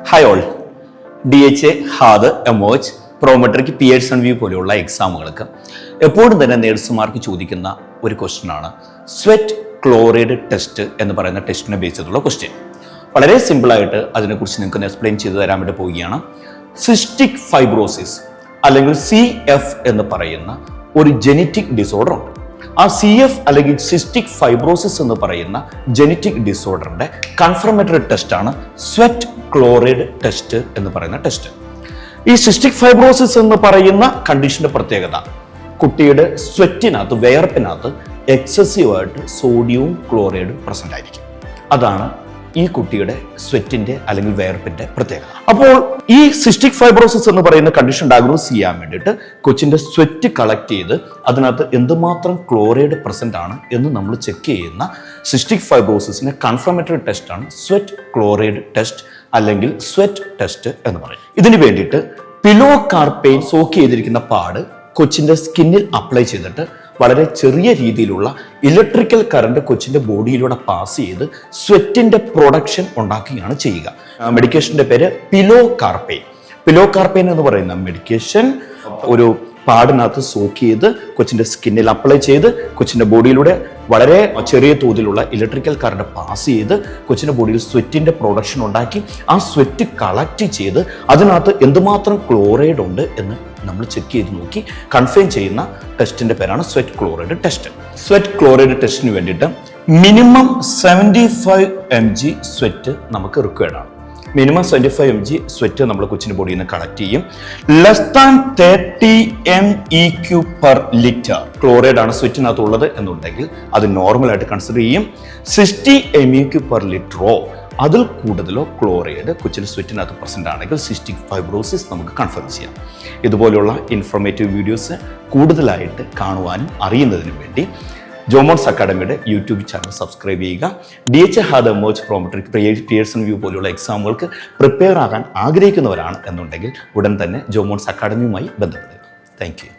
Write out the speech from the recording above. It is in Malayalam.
Hi all. DHA, ഹാദ്, എമോജ്, പ്രോമെട്രിക്, പിയേഴ്സൺ വ്യൂ പോലെയുള്ള എക്സാമുകൾക്ക് എപ്പോഴും തന്നെ നേഴ്സുമാർക്ക് ചോദിക്കുന്ന ഒരു ക്വസ്റ്റ്യനാണ് സ്വെറ്റ് ക്ലോറൈഡ് ടെസ്റ്റ് എന്ന് പറയുന്ന ടെസ്റ്റിനെ ബേസ് ചെയ്തുള്ള ക്വസ്റ്റ്യൻ. വളരെ സിമ്പിളായിട്ട് അതിനെക്കുറിച്ച് നിങ്ങൾക്ക് എക്സ്പ്ലെയിൻ ചെയ്തു തരാൻ വേണ്ടി പോവുകയാണ്. സിസ്റ്റിക് ഫൈബ്രോസിസ് അല്ലെങ്കിൽ CF എന്ന് പറയുന്ന ഒരു ജെനറ്റിക് ഡിസോർഡർ ഉണ്ട്. ആ CF അല്ലെങ്കിൽ സിസ്റ്റിക് ഫൈബ്രോസിസ് എന്ന് പറയുന്ന ജെനറ്റിക് ഡിസോർഡറിന്റെ കൺഫർമേറ്ററി ടെസ്റ്റാണ് സ്വെറ്റ് ക്ലോറൈഡ് ടെസ്റ്റ് എന്ന് പറയുന്ന ടെസ്റ്റ്. ഈ സിസ്റ്റിക് ഫൈബ്രോസിസ് എന്ന് പറയുന്ന കണ്ടീഷന്റെ പ്രത്യേകത കുട്ടിയുടെ സ്വെറ്റിനകത്ത്, വിയർപ്പിനകത്ത് എക്സസീവായിട്ട് സോഡിയവും ക്ലോറൈഡും പ്രസന്റ് ആയിരിക്കും. അതാണ് ഈ കുട്ടിയുടെ സ്വെറ്റിന്റെ അല്ലെങ്കിൽ വിയർപ്പിന്റെ പ്രത്യേകത. അപ്പോൾ ഈ സിസ്റ്റിക് ഫൈബ്രോസിസ് എന്ന് പറയുന്ന കണ്ടീഷൻ ഡയഗ്നോസ് ചെയ്യാൻ വേണ്ടിയിട്ട് കൊച്ചിന്റെ സ്വെറ്റ് കളക്ട് ചെയ്ത് അതിനകത്ത് എന്തുമാത്രം ക്ലോറൈഡ് പ്രസന്റ് ആണ് എന്ന് നമ്മൾ ചെക്ക് ചെയ്യുന്ന സിസ്റ്റിക് ഫൈബ്രോസിസിന്റെ കൺഫർമേറ്ററി ടെസ്റ്റ് ആണ് സ്വെറ്റ് ക്ലോറൈഡ് ടെസ്റ്റ് അല്ലെങ്കിൽ സ്വെറ്റ് ടെസ്റ്റ് എന്ന് പറയും. ഇതിന് വേണ്ടിയിട്ട് പിലോ കാർപെയിൻ സോക്ക് ചെയ്തിരിക്കുന്ന പാട് കൊച്ചിന്റെ സ്കിന്നിൽ അപ്ലൈ ചെയ്തിട്ട് വളരെ ചെറിയ രീതിയിലുള്ള ഇലക്ട്രിക്കൽ കറണ്ട് കൊച്ചിന്റെ ബോഡിയിലൂടെ പാസ് ചെയ്ത് സ്വെറ്റിന്റെ പ്രൊഡക്ഷൻ ഉണ്ടാക്കുകയാണ് ചെയ്യുക. മെഡിക്കേഷന്റെ പേര് പിലോ കാർപെയിൻ. പിലോ കാർപെയിൻ എന്ന് പറയുന്ന മെഡിക്കേഷൻ ഒരു പാടിനകത്ത് സോക്ക് ചെയ്ത് കൊച്ചിന്റെ സ്കിന്നിൽ അപ്ലൈ ചെയ്ത് കൊച്ചിന്റെ ബോഡിയിലൂടെ വളരെ ചെറിയ തോതിലുള്ള ഇലക്ട്രിക്കൽ കറണ്ട് പാസ് ചെയ്ത് കൊച്ചിന്റെ ബോഡിയിൽ സ്വെറ്റിന്റെ പ്രൊഡക്ഷൻ ഉണ്ടാക്കി ആ സ്വെറ്റ് കളക്ട് ചെയ്ത് അതിനകത്ത് എന്തുമാത്രം ക്ലോറൈഡ് ഉണ്ട് എന്ന് നമ്മൾ ചെക്ക് ചെയ്ത് നോക്കി കൺഫേം ചെയ്യുന്ന ടെസ്റ്റിന്റെ പേരാണ് sweat chloride test. Sweat chloride ടെസ്റ്റിന് വേണ്ടിയിട്ട് മിനിമം 75 mg സ്വെറ്റ് നമുക്ക് റിക്വയർഡ് ആണ്. മിനിമം 75 mg സ്വെറ്റ് നമ്മൾ കൊച്ചിന്റെ ബോഡിയിൽ നിന്ന് കളക്ട് ചെയ്യും. Less than 30 MEQ per litre chloride ആണ് സ്വെറ്റിനകത്ത് ഉള്ളത് എന്നുണ്ടെങ്കിൽ അത് നോർമലായിട്ട് കൺസിഡർ ചെയ്യും. 60 MEQ പെർ ലിറ്ററോ അതിൽ കൂടുതലോ ക്ലോറൈഡ് കൊച്ചിന്റെ സ്വെറ്റിനകത്ത് പ്രസന്റ് ആണെങ്കിൽ സിസ്റ്റിക് ഫൈബ്രോസിസ് നമുക്ക് കൺഫേം ചെയ്യാം. ഇതുപോലെയുള്ള ഇൻഫോർമേറ്റീവ് വീഡിയോസ് കൂടുതലായിട്ട് കാണുവാനും അറിയുന്നതിനും വേണ്ടി ജോമോൺസ് അക്കാഡമിയുടെ യൂട്യൂബ് ചാനൽ സബ്സ്ക്രൈബ് ചെയ്യുക. DHA, ഹാദ്, എമോജ്, പ്രോമെട്രിക്, പിയേഴ്സൺ വ്യൂ പോലെയുള്ള എക്സാമുകൾക്ക് പ്രിപ്പയർ ആകാൻ ആഗ്രഹിക്കുന്നവരാണ് എന്നുണ്ടെങ്കിൽ ഉടൻ തന്നെ ജോമോൺസ് അക്കാഡമിയുമായി ബന്ധപ്പെടുക. Thank you.